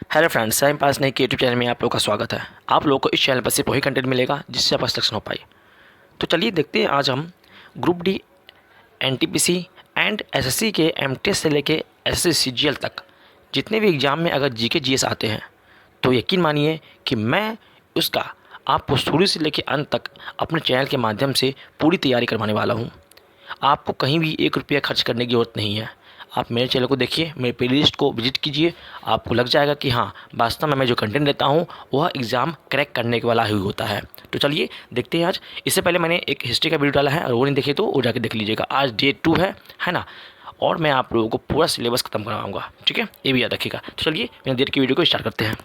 Hello friends, time pass नहीं के YouTube channel में आप लोगों का स्वागत है। आप लोगों को इस चैनल पर सिर्फ वही कंटेंट मिलेगा जिससे आप इंस्ट्रक्शन हो पाए। तो चलिए देखते हैं आज हम group D, NTPC and SSC के एमटीएस से लेके एसएससी सीजीएल तक जितने भी एग्ज़ाम में अगर जीके जीएस आते हैं तो यकीन मानिए कि मैं उसका आपको शुरू से लेकर अंत तक अपने चैनल के माध्यम से पूरी तैयारी करवाने वाला हूँ। आपको कहीं भी 1 रुपया खर्च करने की ज़रूरत नहीं है। आप मेरे चैनल को देखिए, मेरे प्लेलिस्ट को विजिट कीजिए, आपको लग जाएगा कि हाँ, वास्तव में मैं जो कंटेंट देता हूँ वह एग्ज़ाम क्रैक करने के वाला ही होता है। तो चलिए देखते हैं आज। इससे पहले मैंने एक हिस्ट्री का वीडियो डाला है और वो नहीं देखे तो वो जाके देख लीजिएगा। आज डे 2 है ना। और मैं आप लोगों को पूरा सिलेबस खत्म करवाऊँगा, ठीक है, ये भी याद रखिएगा। तो चलिए बिना देर की वीडियो को स्टार्ट करते हैं।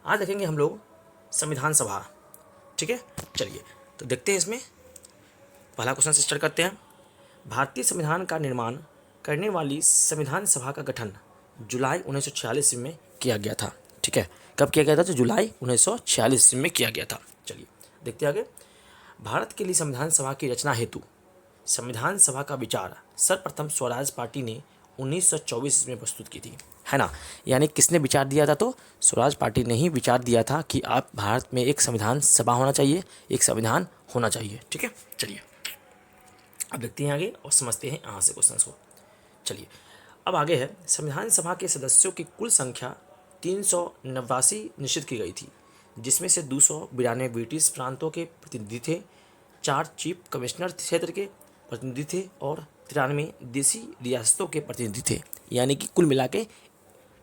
आज देखेंगे हम लोग संविधान सभा, ठीक है। चलिए तो देखते हैं, इसमें पहला क्वेश्चन से स्टार्ट करते हैं। भारतीय संविधान का निर्माण करने वाली संविधान सभा का गठन जुलाई 1946 में किया गया था, ठीक है। कब किया गया था? तो जुलाई 1946 में किया गया था। चलिए देखते हैं आगे। भारत के लिए संविधान सभा की रचना हेतु संविधान सभा का विचार सर्वप्रथम स्वराज पार्टी ने 1924 में प्रस्तुत की थी, है ना। यानी किसने विचार दिया था? तो स्वराज पार्टी ने ही विचार दिया था कि आप भारत में एक संविधान सभा होना चाहिए, एक संविधान होना चाहिए, ठीक है। चलिए अब देखते हैं आगे और समझते हैं यहाँ से क्वेश्चन को। चलिए अब आगे है, संविधान सभा के सदस्यों की कुल संख्या 389 निश्चित की गई थी, जिसमें से 292 ब्रिटिश प्रांतों के प्रतिनिधि थे, 4 चीफ कमिश्नर क्षेत्र के प्रतिनिधि थे और 93 देसी रियासतों के प्रतिनिधि थे। यानी कि कुल मिला के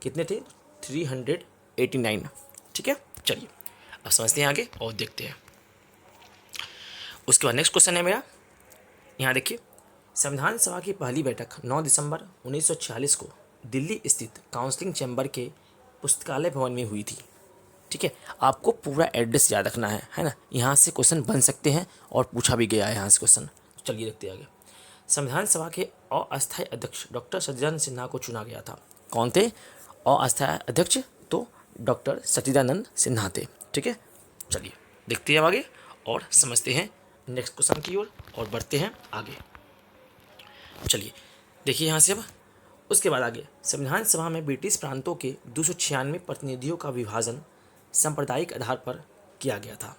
कितने थे? 389, ठीक है। चलिए अब समझते हैं आगे और देखते हैं। उसके बाद नेक्स्ट क्वेश्चन है मेरा, यहाँ देखिए। संविधान सभा की पहली बैठक 9 दिसंबर 1946 को दिल्ली स्थित काउंसिलिंग चैम्बर के पुस्तकालय भवन में हुई थी, ठीक है। आपको पूरा एड्रेस याद रखना है ना। यहाँ से क्वेश्चन बन सकते हैं और पूछा भी गया है यहाँ से क्वेश्चन। चलिए देखते हैं आगे। संविधान सभा के अस्थायी अध्यक्ष डॉक्टर सच्चिदानंद सिन्हा को चुना गया था। कौन थे अस्थायी अध्यक्ष? तो डॉक्टर सच्चिदानंद सिन्हा थे, ठीक है। चलिए देखते हैं आगे और समझते हैं नेक्स्ट क्वेश्चन की ओर और बढ़ते हैं आगे। चलिए देखिए यहाँ से अब उसके बाद आगे। संविधान सभा में ब्रिटिश प्रांतों के 296 प्रतिनिधियों का विभाजन सांप्रदायिक आधार पर किया गया था।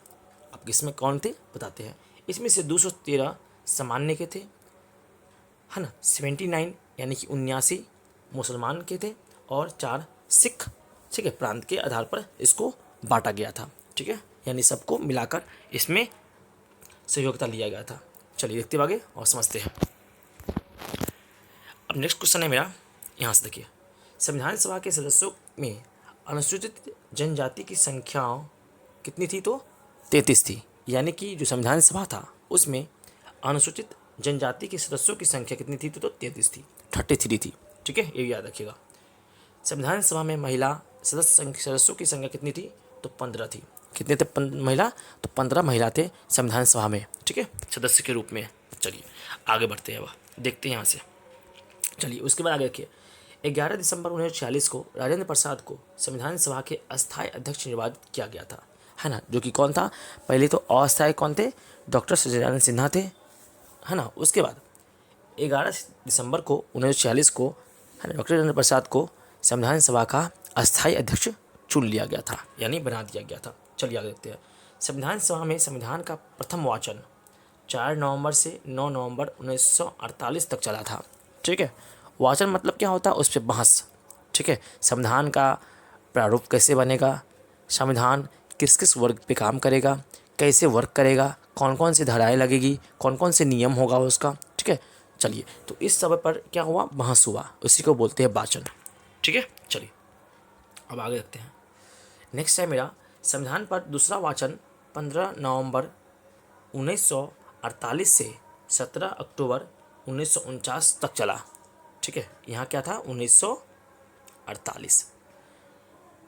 अब किसमें कौन थे बताते हैं। इसमें से 213 सामान्य के थे, है ना। 79 यानी कि 79 मुसलमान के थे और 4 सिख, ठीक है, प्रांत के आधार पर इसको बांटा गया था, ठीक है। यानी सबको मिलाकर इसमें सहयोगिता लिया गया था। चलिए देखते हैं आगे और समझते हैं। अब नेक्स्ट क्वेश्चन है मेरा, यहाँ से देखिए। संविधान सभा के सदस्यों में अनुसूचित जनजाति की संख्या कितनी थी? तो 33 थी। यानी कि जो संविधान सभा था उसमें अनुसूचित जनजाति के सदस्यों की संख्या कितनी थी? तो 33 थी, 33 थी, ठीक है, ये भी याद रखिएगा। संविधान सभा में महिला सदस्यों की संख्या कितनी थी? तो 15 थी। कितने थे महिला? तो 15 महिला थे संविधान सभा में, ठीक है, सदस्य के रूप में। चलिए आगे बढ़ते हैं, अब देखते हैं यहाँ से। चलिए उसके बाद आगे देखिए। 11 दिसंबर 1946 को राजेंद्र प्रसाद को संविधान सभा के अस्थायी अध्यक्ष निर्वाचित किया गया था, है ना। जो कि कौन था? पहले तो अस्थायी कौन थे? डॉक्टर सच्चिदानंद सिन्हा थे, है ना। उसके बाद 11 दिसंबर को 1946 को, है ना, डॉक्टर राजेंद्र प्रसाद को संविधान सभा का अस्थायी अध्यक्ष चुन लिया गया था, यानी बना दिया गया था। चलिए आगे देखते हैं। संविधान सभा में संविधान का प्रथम वाचन 4 नवंबर से 9 नवंबर 1948 तक चला था, ठीक है। वाचन मतलब क्या होता है? उस पर बहस, ठीक है। संविधान का प्रारूप कैसे बनेगा, संविधान किस किस वर्ग पे काम करेगा, कैसे वर्क करेगा, कौन कौन सी धाराएं लगेगी, कौन कौन से नियम होगा उसका, ठीक है। चलिए तो इस सब पर क्या हुआ? बहस हुआ, उसी को बोलते हैं वाचन, ठीक है। चलिए अब आगे देखते हैं। नेक्स्ट है मेरा, संविधान पर दूसरा वाचन 15 नवंबर 1948 से 17 अक्टूबर 1949 तक चला, ठीक है। यहाँ क्या था? 1948,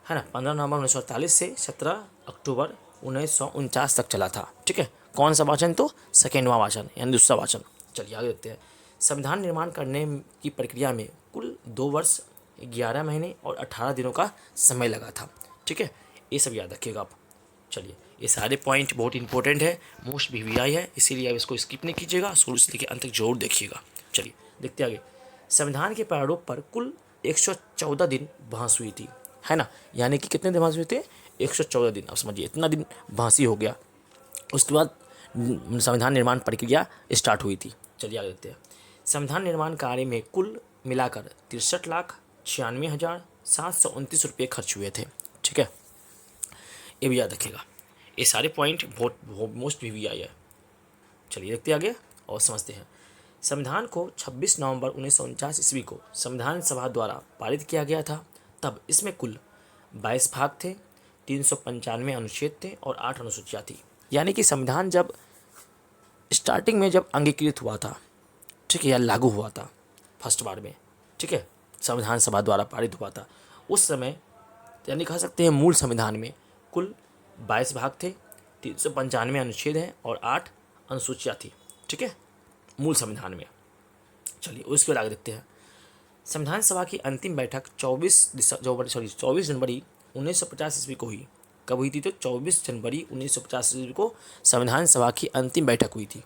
है ना। 15 नवंबर 1948 से 17 अक्टूबर 1949 तक चला था, ठीक है। कौन सा वाचन? तो सेकेंडवा वाचन, यानी दूसरा वाचन। चलिए आगे देखते हैं। संविधान निर्माण करने की प्रक्रिया में कुल 2 वर्ष 11 महीने और 18 दिनों का समय लगा था, ठीक है। ये सब याद रखिएगा आप। चलिए ये सारे पॉइंट बहुत इंपॉर्टेंट है, मोस्ट वीवीआई है, इसीलिए आप इसको स्किप नहीं कीजिएगा, शुरू से लेकर अंत तक जरूर देखिएगा। चलिए देखते आगे। संविधान के प्रारूप पर कुल 114 दिन बहस हुई थी, है ना, यानी कि कितने दिन बहस हुए थे, 114 दिन। अब समझिए इतना दिन बहसी हो गया। उसके बाद संविधान निर्माण प्रक्रिया स्टार्ट हुई थी। चलिए आगे देखते हैं। संविधान निर्माण कार्य में कुल मिलाकर 63,96,729 रुपये खर्च हुए थे। ठीक है, ये भी याद रखिएगा। ये सारे पॉइंट बहुत मोस्ट VVI है। चलिए देखते हैं आगे और समझते हैं। संविधान को 26 नवंबर 1949 ईस्वी को संविधान सभा द्वारा पारित किया गया था। तब इसमें कुल 22 भाग थे, 395 अनुच्छेद थे और 8 अनुसूचियाँ थी। यानी कि संविधान जब स्टार्टिंग में जब अंगीकृत हुआ था, ठीक है, या लागू हुआ था फर्स्ट बार में, ठीक है, संविधान सभा द्वारा पारित हुआ था, उस समय यानी कह सकते हैं मूल संविधान में कुल 22 भाग थे, 395 अनुच्छेद हैं और 8 अनुसूचियाँ थी। ठीक है, मूल संविधान में। चलिए उसके बाद आगे देखते हैं। संविधान सभा की अंतिम बैठक 24 जनवरी 1950 ईस्वी को हुई। कब हुई थी? तो 24 जनवरी 1950 ईस्वी को संविधान सभा की अंतिम बैठक हुई थी।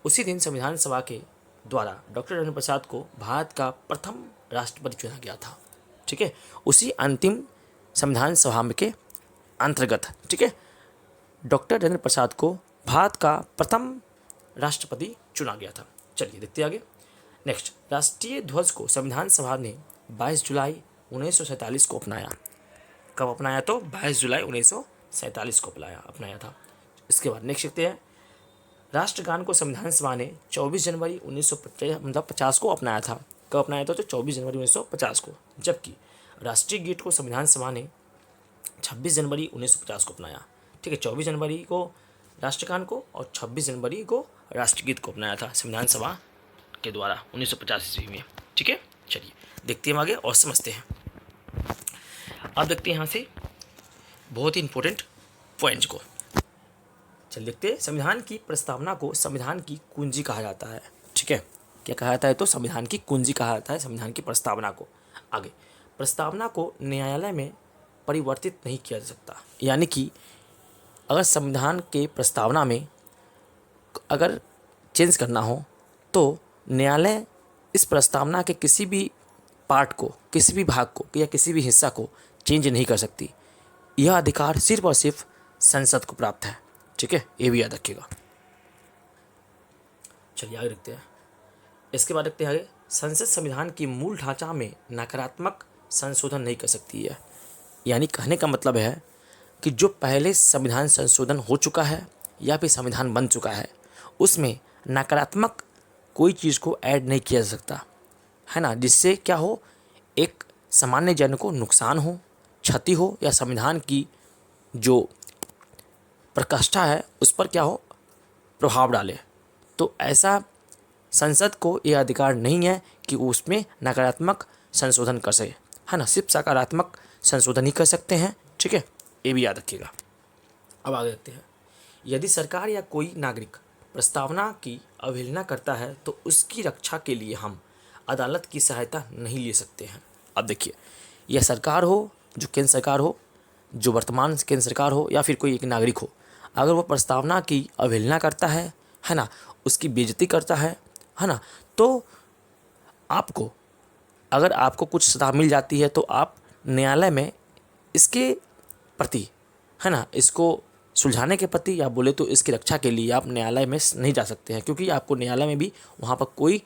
उसी दिन संविधान सभा के द्वारा डॉक्टर राजेंद्र प्रसाद को भारत का प्रथम राष्ट्रपति चुना गया था। ठीक है, उसी अंतिम संविधान सभा के अंतर्गत, ठीक है, डॉक्टर राजेंद्र प्रसाद को भारत का प्रथम राष्ट्रपति चुना गया था। चलिए देखते हैं आगे। नेक्स्ट, राष्ट्रीय ध्वज को संविधान सभा ने 22 जुलाई 1947 को अपनाया। कब अपनाया? तो 22 जुलाई 1947 को अपनाया था। इसके बाद नेक्स्ट देखते हैं। राष्ट्रगान को संविधान सभा ने 24 जनवरी 1950 को अपनाया था। कब अपनाया था? तो 24 जनवरी 1950 को। जबकि राष्ट्रीय गीत को संविधान सभा ने 26 जनवरी 1950 को अपनाया। ठीक है, 24 जनवरी को राष्ट्रगान को और 26 जनवरी को राष्ट्रगीत को अपनाया था संविधान सभा के द्वारा 1950 ईस्वी में। ठीक है, चलिए देखते हैं आगे और समझते हैं। अब देखते हैं यहाँ से बहुत ही इंपॉर्टेंट पॉइंट को। चलिए देखते हैं। संविधान की प्रस्तावना को संविधान की कुंजी कहा जाता है। ठीक है, क्या कहा जाता है? तो संविधान की कुंजी कहा जाता है संविधान की प्रस्तावना को। आगे, प्रस्तावना को न्यायालय में परिवर्तित नहीं किया जा सकता। यानी कि अगर संविधान के प्रस्तावना में अगर चेंज करना हो तो न्यायालय इस प्रस्तावना के किसी भी पार्ट को, किसी भी भाग को या किसी भी हिस्सा को चेंज नहीं कर सकती। यह अधिकार सिर्फ और सिर्फ संसद को प्राप्त है। ठीक है, ये भी याद रखिएगा। चलिए आगे देखते हैं। इसके बाद देखते हैं आगे। संसद संविधान की मूल ढांचा में नकारात्मक संशोधन नहीं कर सकती है। यानी कहने का मतलब है कि जो पहले संविधान संशोधन हो चुका है या फिर संविधान बन चुका है उसमें नकारात्मक कोई चीज़ को ऐड नहीं किया जा सकता, है ना, जिससे क्या हो, एक सामान्य जन को नुकसान हो, क्षति हो या संविधान की जो प्रकाष्ठा है उस पर क्या हो, प्रभाव डाले। तो ऐसा संसद को यह अधिकार नहीं है कि वो उसमें नकारात्मक संशोधन कर सके, है ना, सिर्फ सकारात्मक संशोधन ही कर सकते हैं। ठीक है, ये भी याद रखिएगा। अब आगे देखते हैं। यदि सरकार या कोई नागरिक प्रस्तावना की अवहेलना करता है तो उसकी रक्षा के लिए हम अदालत की सहायता नहीं ले सकते हैं। अब देखिए, यह सरकार हो, जो केंद्र सरकार हो, जो वर्तमान केंद्र सरकार हो या फिर कोई एक नागरिक हो, अगर वो प्रस्तावना की अवहेलना करता है ना, उसकी बेइज्जती करता है ना, तो आपको, अगर आपको कुछ सजा मिल जाती है तो आप न्यायालय में इसके प्रति, है ना, इसको सुलझाने के प्रति या बोले तो इसकी रक्षा के लिए आप न्यायालय में नहीं जा सकते हैं, क्योंकि आपको न्यायालय में भी वहाँ पर कोई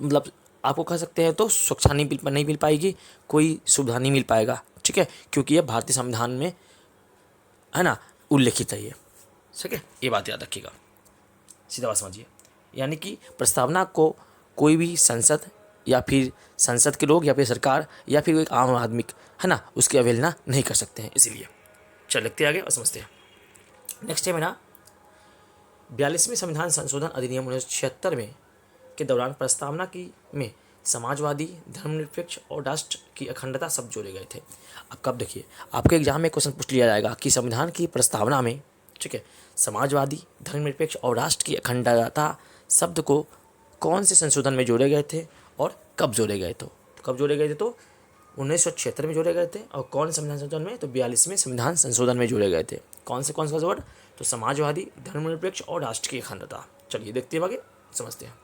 मतलब आपको कह सकते हैं तो सुरक्षा नहीं मिल पाएगी, कोई सुविधा नहीं मिल पाएगा। ठीक है, क्योंकि यह भारतीय संविधान में, है ना, उल्लेखित है ये। ठीक है, ये बात याद रखिएगा, सीधा बात समझिए। यानी कि प्रस्तावना को कोई भी संसद या फिर संसद के लोग या फिर सरकार या फिर एक आम आदमी, है ना, उसकी अवहेलना नहीं कर सकते हैं। इसीलिए चल लिखते आगे और समझते हैं। नेक्स्ट है मेरा 42वें संविधान संशोधन अधिनियम 1976 में के दौरान प्रस्तावना की में समाजवादी, धर्मनिरपेक्ष और राष्ट्र की अखंडता शब्द जोड़े गए थे। अब कब देखिए, आपके एग्जाम में क्वेश्चन पूछ लिया जाएगा कि संविधान की प्रस्तावना में, ठीक है, समाजवादी, धर्मनिरपेक्ष और राष्ट्र की अखंडता शब्द को कौन से संशोधन में जोड़े गए थे और कब जोड़े गए थे? कब जोड़े गए थे? तो 1976 में जोड़े गए थे। और कौन संविधान संशोधन में? तो 42वें संविधान संशोधन में जोड़े गए थे। कौन सा वर्ड? तो समाजवादी, धर्मनिरपेक्ष और राष्ट्र की अखंडता। चलिए देखते हैं आगे, समझते हैं।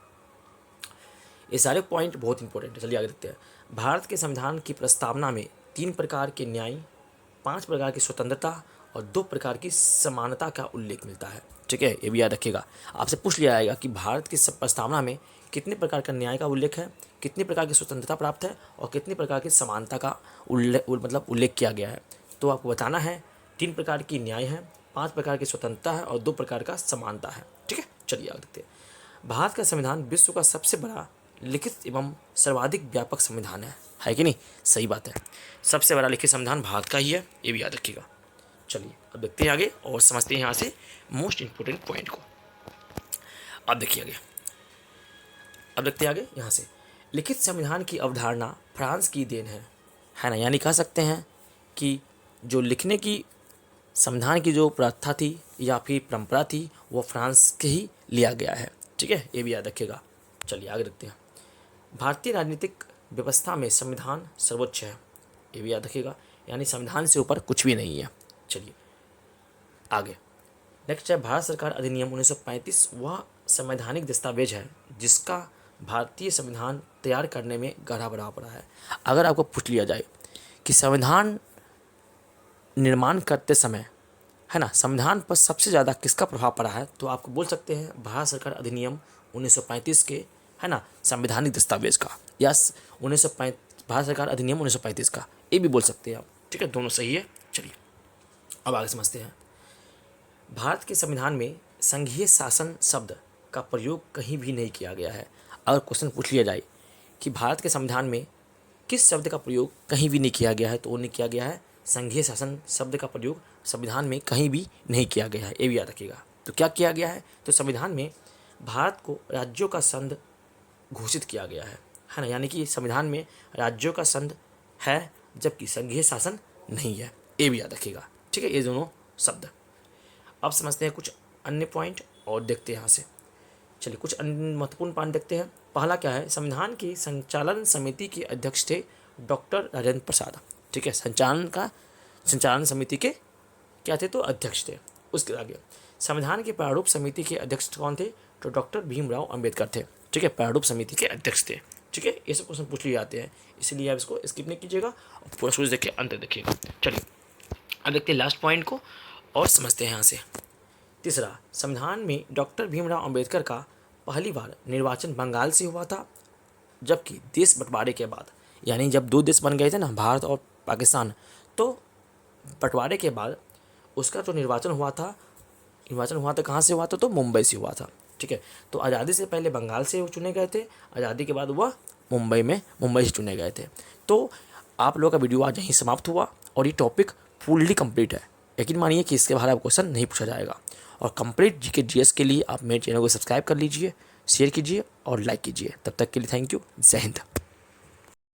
ये सारे पॉइंट बहुत इंपॉर्टेंट है। चलिए आगे देखते हैं। भारत के संविधान की प्रस्तावना में 3 प्रकार के न्याय, 5 प्रकार की स्वतंत्रता और 2 प्रकार की समानता का उल्लेख मिलता है। ठीक है, ये भी याद रखिएगा। आपसे पूछ लिया जाएगा कि भारत की प्रस्तावना में कितने प्रकार का न्याय का उल्लेख है, कितनी प्रकार की स्वतंत्रता प्राप्त है और कितनी प्रकार की समानता का उल्लेख किया गया है। तो आपको बताना है 3 प्रकार की न्याय है, 5 प्रकार की स्वतंत्रता है और 2 प्रकार का समानता है। ठीक है, चलिए आगे देखते हैं। भारत का संविधान विश्व का सबसे बड़ा लिखित एवं सर्वाधिक व्यापक संविधान है कि नहीं? सही बात है, सबसे बड़ा लिखित संविधान भारत का ही है, ये भी याद रखिएगा। चलिए अब देखते हैं आगे और समझते हैं यहाँ से मोस्ट इंपोर्टेंट पॉइंट को। अब देखिए आगे, अब देखते हैं आगे यहाँ से। लिखित संविधान की अवधारणा फ्रांस की देन है ना? यानी कह सकते हैं कि जो लिखने की संविधान की जो प्रथा थी या फिर परंपरा थी वो फ्रांस के ही लिया गया है। ठीक है, ये भी याद रखिएगा। चलिए आगे देखते हैं। भारतीय राजनीतिक व्यवस्था में संविधान सर्वोच्च है, ये भी याद रखिएगा। यानी संविधान से ऊपर कुछ भी नहीं है। चलिए आगे नेक्स्ट है भारत सरकार अधिनियम 1935। वह संवैधानिक दस्तावेज है जिसका भारतीय संविधान तैयार करने में गहरा प्रभाव पड़ा है। अगर आपको पूछ लिया जाए कि संविधान निर्माण करते समय है ना संविधान पर सबसे ज़्यादा किसका प्रभाव पड़ा है, तो आपको बोल सकते हैं भारत सरकार अधिनियम 1935 के है ना संवैधानिक दस्तावेज का, या 1935 भारत सरकार अधिनियम 1935 का, ये भी बोल सकते हैं आप। ठीक है, दोनों सही है। चलिए अब आगे समझते हैं। भारत के संविधान में संघीय शासन शब्द का प्रयोग कहीं भी नहीं किया गया है। अगर क्वेश्चन पूछ लिया जाए कि भारत के संविधान में किस शब्द का प्रयोग कहीं भी नहीं किया गया है, तो वो नहीं किया गया है संघीय शासन शब्द का प्रयोग संविधान में कहीं भी नहीं किया गया है, ये भी याद रखिएगा। तो क्या किया गया है, तो संविधान में भारत को राज्यों का संघ घोषित किया गया है ना? यानी कि संविधान में राज्यों का संघ है जबकि संघीय शासन नहीं है, ये भी याद रखिएगा। ठीक है, ये दोनों शब्द। अब समझते हैं कुछ अन्य पॉइंट और देखते हैं यहाँ से। चलिए कुछ अन्य महत्वपूर्ण पॉइंट देखते हैं। पहला क्या है, संविधान की संचालन समिति के अध्यक्ष थे डॉक्टर राजेंद्र प्रसाद। ठीक है, संचालन समिति के क्या थे, तो अध्यक्ष थे। उसके आगे संविधान के प्रारूप समिति के अध्यक्ष कौन थे, तो डॉक्टर भीमराव अंबेडकर थे। ठीक है, प्रारूप समिति के अध्यक्ष थे। ठीक है, ये सब क्वेश्चन पूछ लिए जाते हैं, इसलिए आप इसको स्किप नहीं कीजिएगा और पूरा सोच देखिए, अंत देखिएगा। चलिए अब देखते हैं लास्ट पॉइंट को और समझते हैं यहाँ से। तीसरा, संविधान में डॉक्टर भीमराव अंबेडकर का पहली बार निर्वाचन बंगाल से हुआ था, जबकि देश बंटवारे के बाद, यानी जब 2 देश बन गए थे ना, भारत और पाकिस्तान, तो बंटवारे के बाद उसका जो निर्वाचन हुआ था कहाँ से हुआ था, तो मुंबई से हुआ था। ठीक है, तो आज़ादी से पहले बंगाल से वो चुने गए थे, आज़ादी के बाद वह मुंबई से चुने गए थे। तो आप लोगों का वीडियो आज यहीं समाप्त हुआ और ये टॉपिक फुल्ली कंप्लीट है। यकीन मानिए कि इसके बारे में क्वेश्चन नहीं पूछा जाएगा। और कंप्लीट जीके जीएस के लिए आप मेरे चैनल को सब्सक्राइब कर लीजिए, शेयर कीजिए और लाइक कीजिए। तब तक के लिए थैंक यू। जय हिंद।